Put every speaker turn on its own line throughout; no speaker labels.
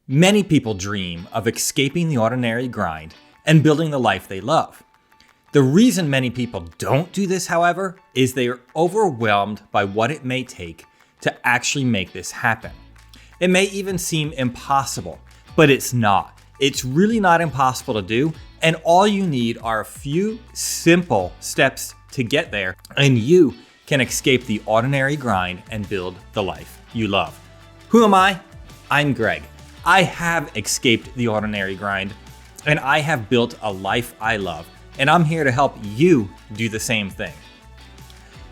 Many people dream of escaping the ordinary grind and building the life they love. The reason many people don't do this, however, is they are overwhelmed by what it may take to actually make this happen. It may even seem impossible, but it's not. It's really not impossible to do, and all you need are a few simple steps to get there, and you can escape the ordinary grind and build the life you love. Who am I? I'm Greg. I have escaped the ordinary grind, and I have built a life I love, and I'm here to help you do the same thing.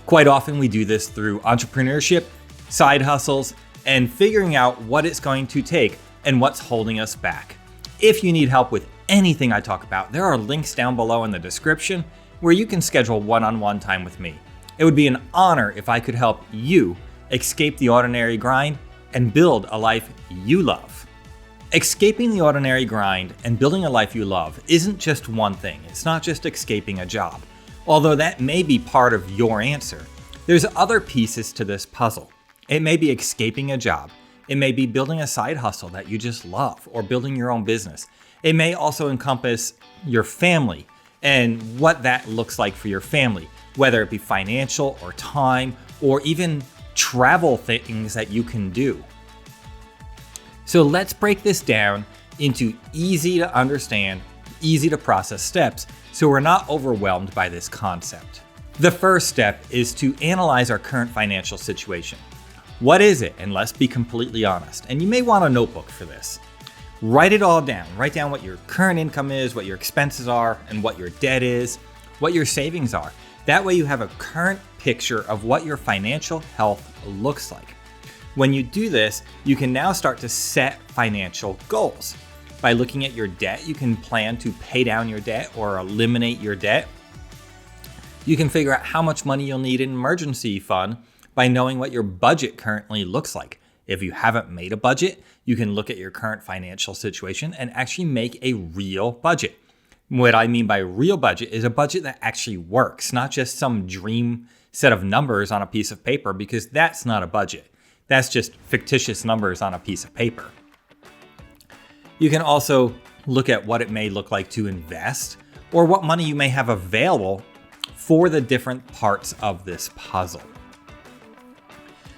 Quite often we do this through entrepreneurship, side hustles, and figuring out what it's going to take and what's holding us back. If you need help with anything I talk about, there are links down below in the description where you can schedule one-on-one time with me. It would be an honor if I could help you escape the ordinary grind and build a life you love. Escaping the ordinary grind and building a life you love isn't just one thing. It's not just escaping a job. Although that may be part of your answer, there's other pieces to this puzzle. It may be escaping a job. It may be building a side hustle that you just love or building your own business. It may also encompass your family and what that looks like for your family, whether it be financial or time or even travel things that you can do. So let's break this down into easy to understand, easy to process steps so we're not overwhelmed by this concept. The first step is to analyze our current financial situation. What is it? And let's be completely honest. And you may want a notebook for this. Write it all down. Write down what your current income is, what your expenses are, and what your debt is, what your savings are. That way you have a current picture of what your financial health looks like. When you do this, you can now start to set financial goals. By looking at your debt, you can plan to pay down your debt or eliminate your debt. You can figure out how much money you'll need in an emergency fund by knowing what your budget currently looks like. If you haven't made a budget, you can look at your current financial situation and actually make a real budget. What I mean by real budget is a budget that actually works, not just some dream set of numbers on a piece of paper, because that's not a budget. That's just fictitious numbers on a piece of paper. You can also look at what it may look like to invest or what money you may have available for the different parts of this puzzle.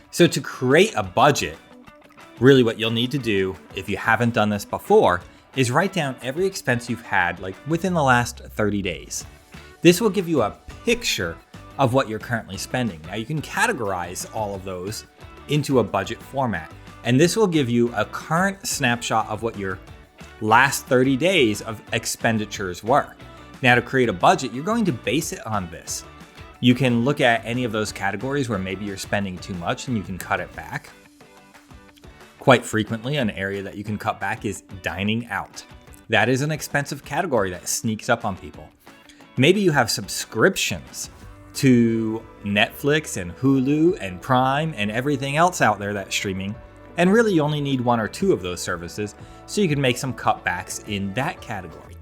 So to create a budget, really what you'll need to do, if you haven't done this before, is write down every expense you've had within the last 30 days. This will give you a picture of what you're currently spending. Now you can categorize all of those into a budget format, and this will give you a current snapshot of what your last 30 days of expenditures were. Now to create a budget, you're going to base it on this. You can look at any of those categories where maybe you're spending too much and you can cut it back. Quite frequently, an area that you can cut back is dining out. That is an expensive category that sneaks up on people. Maybe you have subscriptions to Netflix and Hulu and Prime and everything else out there that's streaming, and really you only need one or two of those services, so you can make some cutbacks in that category.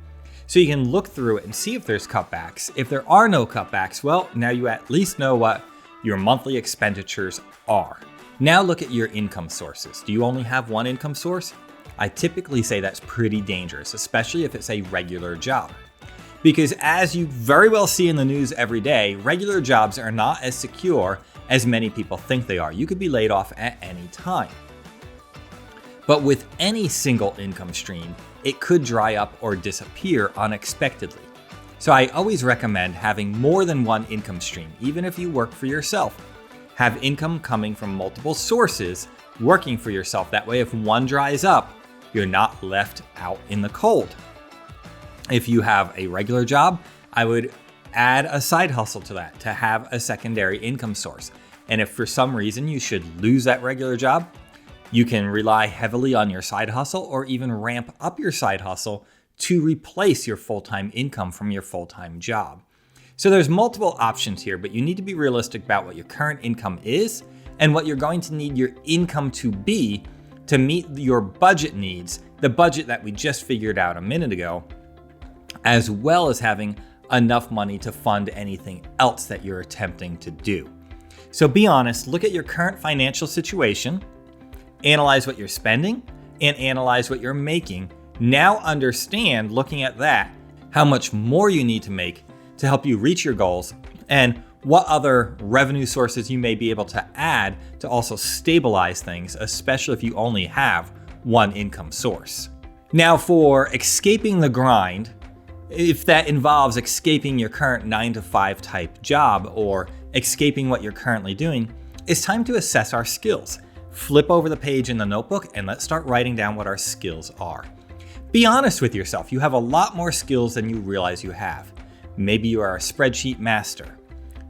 So you can look through it and see if there's cutbacks. If there are no cutbacks, well, now you at least know what your monthly expenditures are. Now look at your income sources. Do you only have one income source? I typically say that's pretty dangerous, especially if it's a regular job. Because as you very well see in the news every day, regular jobs are not as secure as many people think they are. You could be laid off at any time. But with any single income stream, it could dry up or disappear unexpectedly. So I always recommend having more than one income stream, even if you work for yourself. Have income coming from multiple sources, working for yourself. That way, if one dries up, you're not left out in the cold. If you have a regular job, I would add a side hustle to that to have a secondary income source. And if for some reason you should lose that regular job, you can rely heavily on your side hustle or even ramp up your side hustle to replace your full-time income from your full-time job. So there's multiple options here, but you need to be realistic about what your current income is and what you're going to need your income to be to meet your budget needs, the budget that we just figured out a minute ago, as well as having enough money to fund anything else that you're attempting to do. So be honest, look at your current financial situation, analyze what you're spending, and analyze what you're making. Now understand, looking at that, how much more you need to make to help you reach your goals and what other revenue sources you may be able to add to also stabilize things, especially if you only have one income source. Now, for escaping the grind, if that involves escaping your current 9-to-5 type job or escaping what you're currently doing, it's time to assess our skills. Flip over the page in the notebook and let's start writing down what our skills are. Be honest with yourself. You have a lot more skills than you realize you have. Maybe you are a spreadsheet master.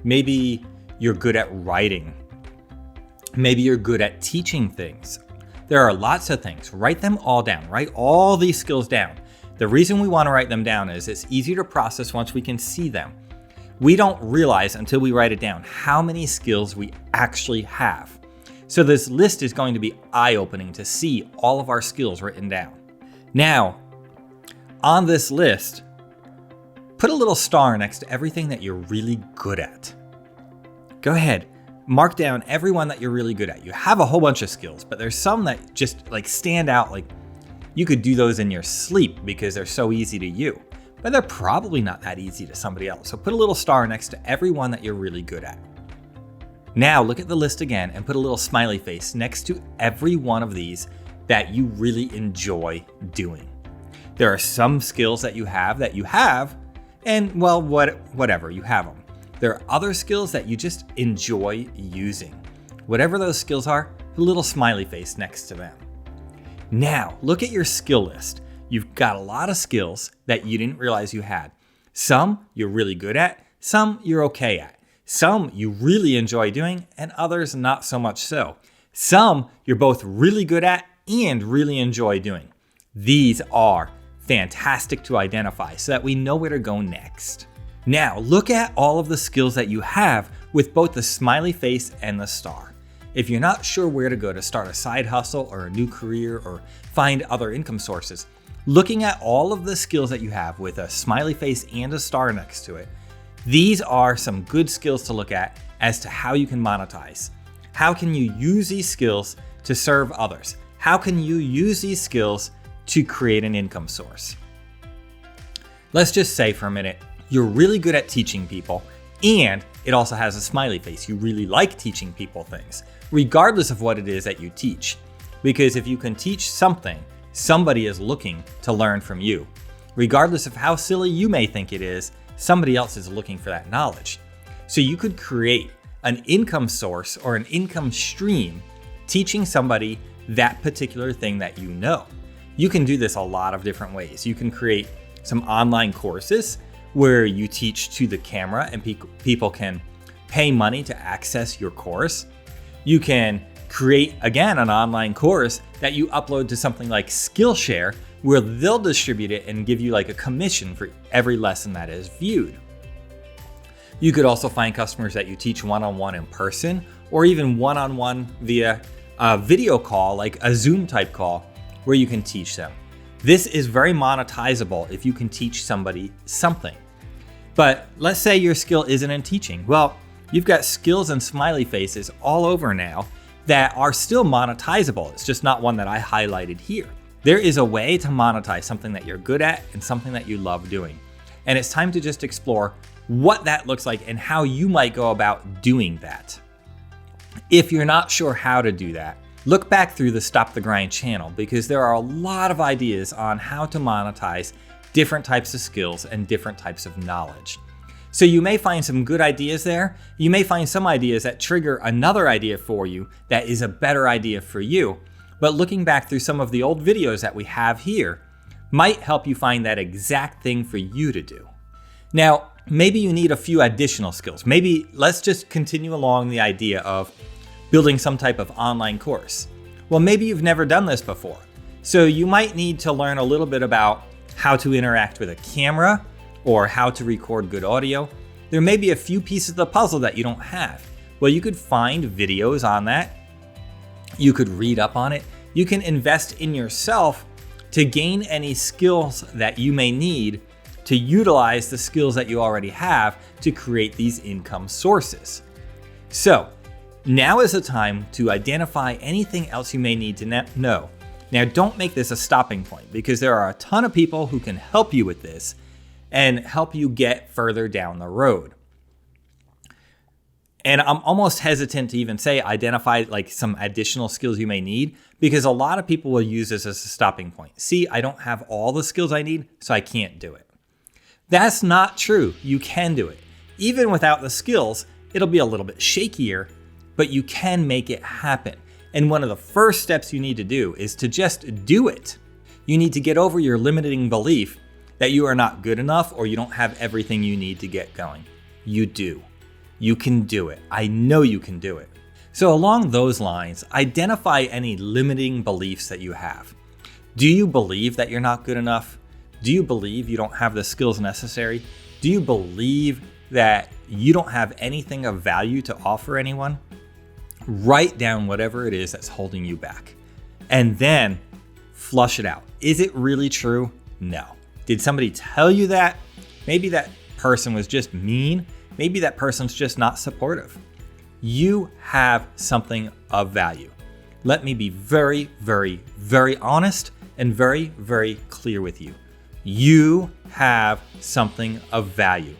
Maybe you're good at writing. Maybe you're good at teaching things. There are lots of things. Write them all down. Write all these skills down. The reason we want to write them down is it's easier to process once we can see them. We don't realize until we write it down how many skills we actually have. So this list is going to be eye-opening to see all of our skills written down. Now, on this list, put a little star next to everything that you're really good at. Go ahead, mark down every one that you're really good at. You have a whole bunch of skills, but there's some that just stand out, like you could do those in your sleep because they're so easy to you, but they're probably not that easy to somebody else. So put a little star next to every one that you're really good at. Now look at the list again and put a little smiley face next to every one of these that you really enjoy doing. There are some skills that you have, and well, whatever, you have them. There are other skills that you just enjoy using. Whatever those skills are, put a little smiley face next to them. Now, look at your skill list. You've got a lot of skills that you didn't realize you had. Some you're really good at, some you're okay at. Some you really enjoy doing, and others not so much so. Some you're both really good at and really enjoy doing. These are fantastic to identify so that we know where to go next. Now, look at all of the skills that you have with both the smiley face and the star. If you're not sure where to go to start a side hustle or a new career or find other income sources, looking at all of the skills that you have with a smiley face and a star next to it, these are some good skills to look at as to how you can monetize. How can you use these skills to serve others? How can you use these skills to create an income source? Let's just say for a minute, you're really good at teaching people and it also has a smiley face. You really like teaching people things, regardless of what it is that you teach. Because if you can teach something, somebody is looking to learn from you. Regardless of how silly you may think it is, somebody else is looking for that knowledge. So you could create an income source or an income stream teaching somebody that particular thing that you know. You can do this a lot of different ways. You can create some online courses where you teach to the camera and people can pay money to access your course. You can create, again, an online course that you upload to something like Skillshare where they'll distribute it and give you like a commission for every lesson that is viewed. You could also find customers that you teach one-on-one in person or even one-on-one via a video call, like a Zoom type call where you can teach them. This is very monetizable if you can teach somebody something. But let's say your skill isn't in teaching. Well, you've got skills and smiley faces all over now that are still monetizable. It's just not one that I highlighted here. There is a way to monetize something that you're good at and something that you love doing. And it's time to just explore what that looks like and how you might go about doing that. If you're not sure how to do that, look back through the Stop the Grind channel because there are a lot of ideas on how to monetize different types of skills and different types of knowledge. So you may find some good ideas there. You may find some ideas that trigger another idea for you that is a better idea for you. But looking back through some of the old videos that we have here might help you find that exact thing for you to do. Now, maybe you need a few additional skills. Maybe let's just continue along the idea of building some type of online course. Well, maybe you've never done this before. So you might need to learn a little bit about how to interact with a camera or how to record good audio. There may be a few pieces of the puzzle that you don't have. Well, you could find videos on that. You could read up on it. You can invest in yourself to gain any skills that you may need to utilize the skills that you already have to create these income sources. So now is the time to identify anything else you may need to know. Now, don't make this a stopping point because there are a ton of people who can help you with this and help you get further down the road. And I'm almost hesitant to even say identify like some additional skills you may need because a lot of people will use this as a stopping point. See, I don't have all the skills I need, so I can't do it. That's not true. You can do it. Even without the skills, it'll be a little bit shakier, but you can make it happen. And one of the first steps you need to do is to just do it. You need to get over your limiting belief that you are not good enough or you don't have everything you need to get going. You do. You can do it. I know you can do it. So along those lines, identify any limiting beliefs that you have. Do you believe that you're not good enough? Do you believe you don't have the skills necessary? Do you believe that you don't have anything of value to offer anyone? Write down whatever it is that's holding you back and then flush it out. Is it really true? No. Did somebody tell you that? Maybe that person was just mean. Maybe that person's just not supportive. You have something of value. Let me be very, very, very honest and very, very clear with you. You have something of value.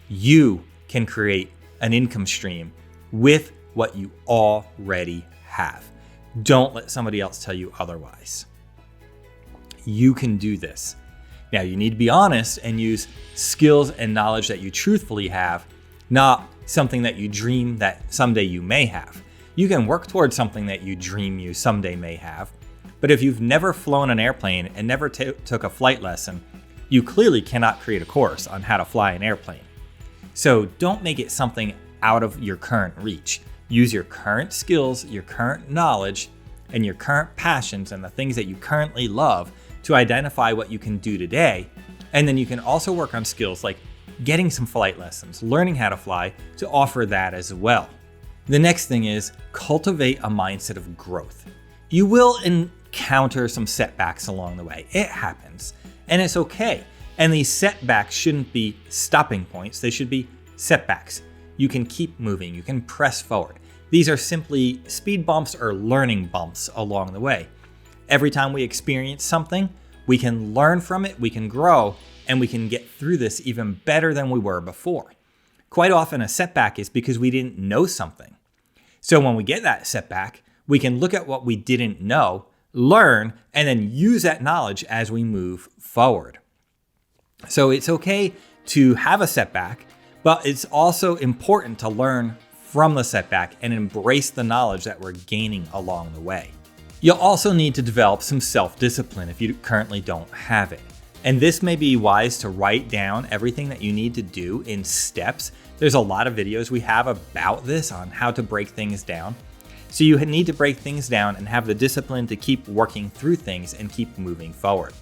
You can create an income stream with what you already have. Don't let somebody else tell you otherwise. You can do this. Now, you need to be honest and use skills and knowledge that you truthfully have, not something that you dream that someday you may have. You can work towards something that you dream you someday may have, but if you've never flown an airplane and never took a flight lesson, you clearly cannot create a course on how to fly an airplane. So don't make it something out of your current reach. Use your current skills, your current knowledge, and your current passions and the things that you currently love to identify what you can do today. And then you can also work on skills like getting some flight lessons, learning how to fly to offer that as well. The next thing is cultivate a mindset of growth. You will encounter some setbacks along the way. It happens, and it's okay. And these setbacks shouldn't be stopping points. They should be setbacks. You can keep moving. You can press forward. These are simply speed bumps or learning bumps along the way. Every time we experience something, we can learn from it, we can grow, and we can get through this even better than we were before. Quite often a setback is because we didn't know something. So when we get that setback, we can look at what we didn't know, learn, and then use that knowledge as we move forward. So it's okay to have a setback, but it's also important to learn from the setback and embrace the knowledge that we're gaining along the way. You'll also need to develop some self-discipline if you currently don't have it. And this may be wise to write down everything that you need to do in steps. There's a lot of videos we have about this on how to break things down. So you need to break things down and have the discipline to keep working through things and keep moving forward.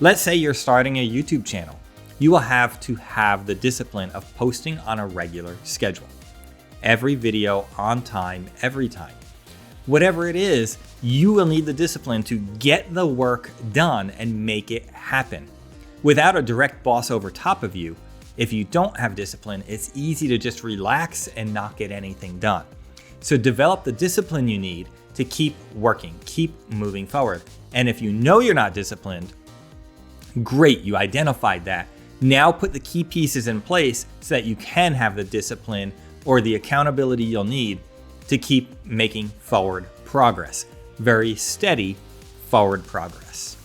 Let's say you're starting a YouTube channel. You will have to have the discipline of posting on a regular schedule. Every video on time, every time. Whatever it is, you will need the discipline to get the work done and make it happen. Without a direct boss over top of you, if you don't have discipline, it's easy to just relax and not get anything done. So develop the discipline you need to keep working, keep moving forward. And if you know you're not disciplined, great, you identified that. Now put the key pieces in place so that you can have the discipline or the accountability you'll need to keep making forward progress. Very steady forward progress.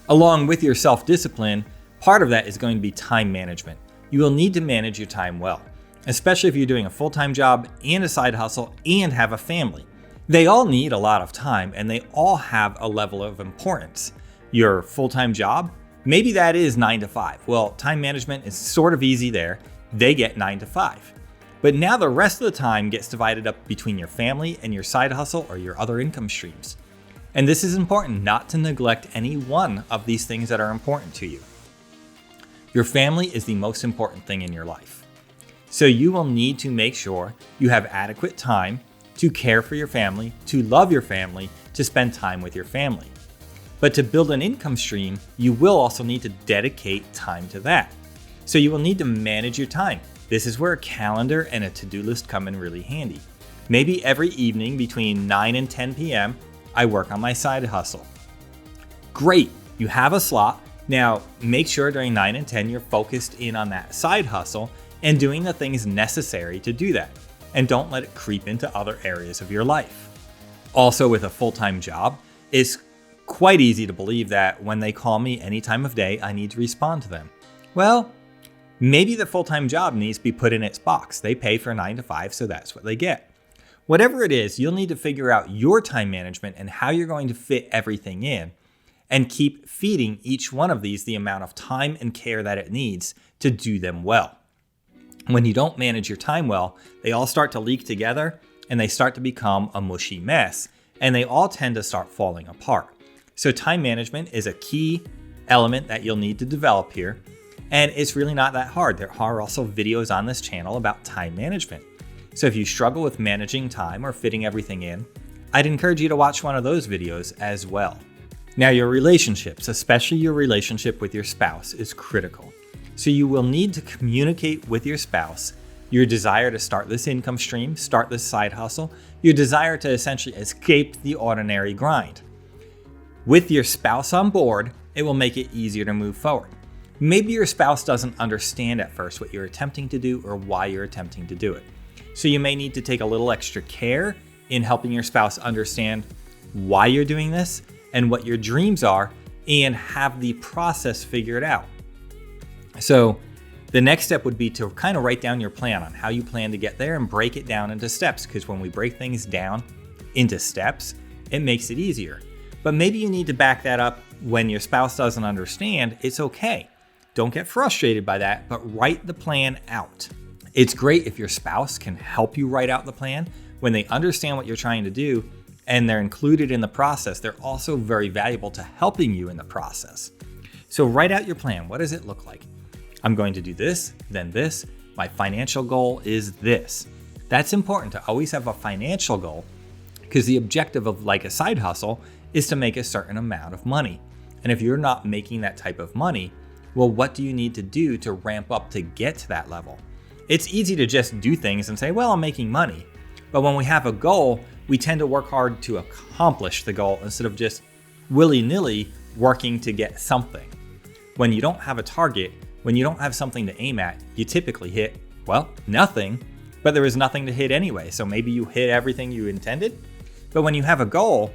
Along with your self-discipline, part of that is going to be time management. You will need to manage your time well, especially if you're doing a full-time job and a side hustle and have a family. They all need a lot of time and they all have a level of importance. Your full-time job, maybe that is 9 to 5. Well, time management is sort of easy there. They get 9 to 5. But now the rest of the time gets divided up between your family and your side hustle or your other income streams. And this is important not to neglect any one of these things that are important to you. Your family is the most important thing in your life. So you will need to make sure you have adequate time to care for your family, to love your family, to spend time with your family. But to build an income stream, you will also need to dedicate time to that. So you will need to manage your time. This is where a calendar and a to-do list come in really handy. Maybe every evening between 9 and 10 p.m., I work on my side hustle. Great, you have a slot. Now, make sure during 9 and 10 you're focused in on that side hustle and doing the things necessary to do that. And don't let it creep into other areas of your life. Also, with a full-time job, it's quite easy to believe that when they call me any time of day, I need to respond to them. Well, maybe the full-time job needs to be put in its box. They pay for 9 to 5, so that's what they get. Whatever it is, you'll need to figure out your time management and how you're going to fit everything in and keep feeding each one of these the amount of time and care that it needs to do them well. When you don't manage your time well, they all start to leak together and they start to become a mushy mess, and they all tend to start falling apart. So time management is a key element that you'll need to develop here, and it's really not that hard. There are also videos on this channel about time management. So if you struggle with managing time or fitting everything in, I'd encourage you to watch one of those videos as well. Now, your relationships, especially your relationship with your spouse, is critical. So you will need to communicate with your spouse your desire to start this income stream, start this side hustle, your desire to essentially escape the ordinary grind. With your spouse on board, it will make it easier to move forward. Maybe your spouse doesn't understand at first what you're attempting to do or why you're attempting to do it. So you may need to take a little extra care in helping your spouse understand why you're doing this and what your dreams are, and have the process figured out. So the next step would be to kind of write down your plan on how you plan to get there and break it down into steps, because when we break things down into steps, it makes it easier. But maybe you need to back that up when your spouse doesn't understand. It's okay. Don't get frustrated by that, but write the plan out. It's great if your spouse can help you write out the plan. When they understand what you're trying to do and they're included in the process, they're also very valuable to helping you in the process. So write out your plan. What does it look like? I'm going to do this, then this. My financial goal is this. That's important to always have a financial goal, because the objective of like a side hustle is to make a certain amount of money. And if you're not making that type of money, well, what do you need to do to ramp up to get to that level? It's easy to just do things and say, well, I'm making money. But when we have a goal, we tend to work hard to accomplish the goal instead of just willy-nilly working to get something. When you don't have a target, when you don't have something to aim at, you typically hit, well, nothing, but there is nothing to hit anyway. So maybe you hit everything you intended. But when you have a goal,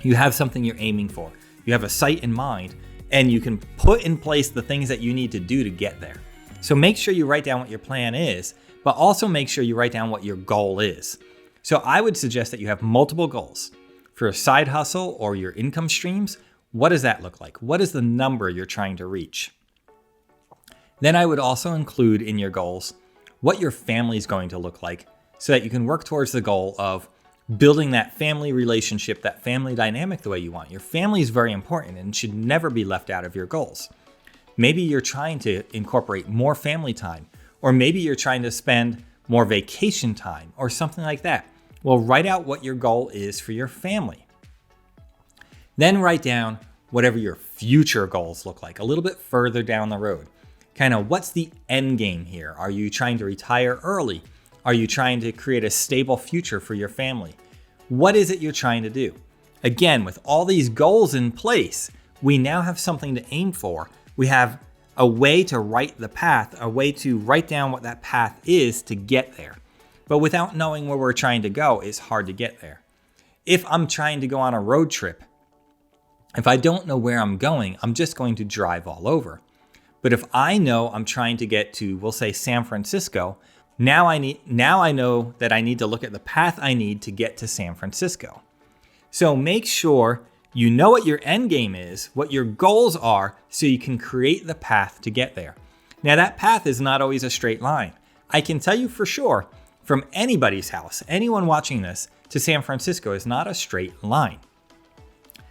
you have something you're aiming for. You have a sight in mind, and you can put in place the things that you need to do to get there. So make sure you write down what your plan is, but also make sure you write down what your goal is. So I would suggest that you have multiple goals. For a side hustle or your income streams, what does that look like? What is the number you're trying to reach? Then I would also include in your goals what your family is going to look like, so that you can work towards the goal of building that family relationship, that family dynamic the way you want. Your family is very important and should never be left out of your goals. Maybe you're trying to incorporate more family time, or maybe you're trying to spend more vacation time or something like that. Well, write out what your goal is for your family. Then write down whatever your future goals look like a little bit further down the road. Kind of what's the end game here? Are you trying to retire early? Are you trying to create a stable future for your family? What is it you're trying to do? Again, with all these goals in place, we now have something to aim for. We have a way to write the path, a way to write down what that path is to get there. But without knowing where we're trying to go, it's hard to get there. If I'm trying to go on a road trip, if I don't know where I'm going, I'm just going to drive all over. But if I know I'm trying to get to, we'll say San Francisco, now I know that I need to look at the path I need to get to San Francisco. So make sure you know what your end game is, what your goals are, so you can create the path to get there. Now that path is not always a straight line. I can tell you for sure, from anybody's house, anyone watching this, to San Francisco is not a straight line.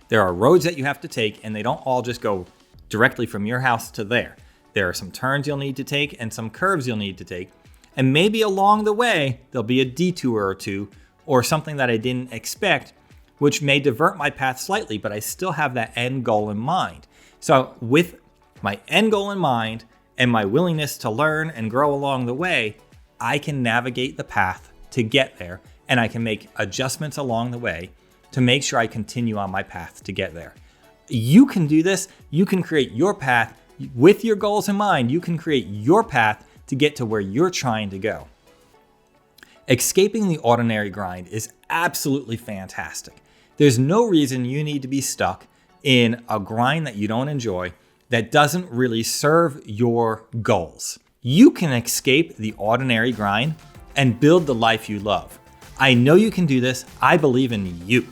There are roads that you have to take, and they don't all just go directly from your house to there. There are some turns you'll need to take and some curves you'll need to take. And maybe along the way, there'll be a detour or two or something that I didn't expect, which may divert my path slightly, but I still have that end goal in mind. So with my end goal in mind and my willingness to learn and grow along the way, I can navigate the path to get there, and I can make adjustments along the way to make sure I continue on my path to get there. You can do this. You can create your path with your goals in mind. You can create your path to get to where you're trying to go. Escaping the ordinary grind is absolutely fantastic. There's no reason you need to be stuck in a grind that you don't enjoy, that doesn't really serve your goals. You can escape the ordinary grind and build the life you love. I know you can do this. I believe in you.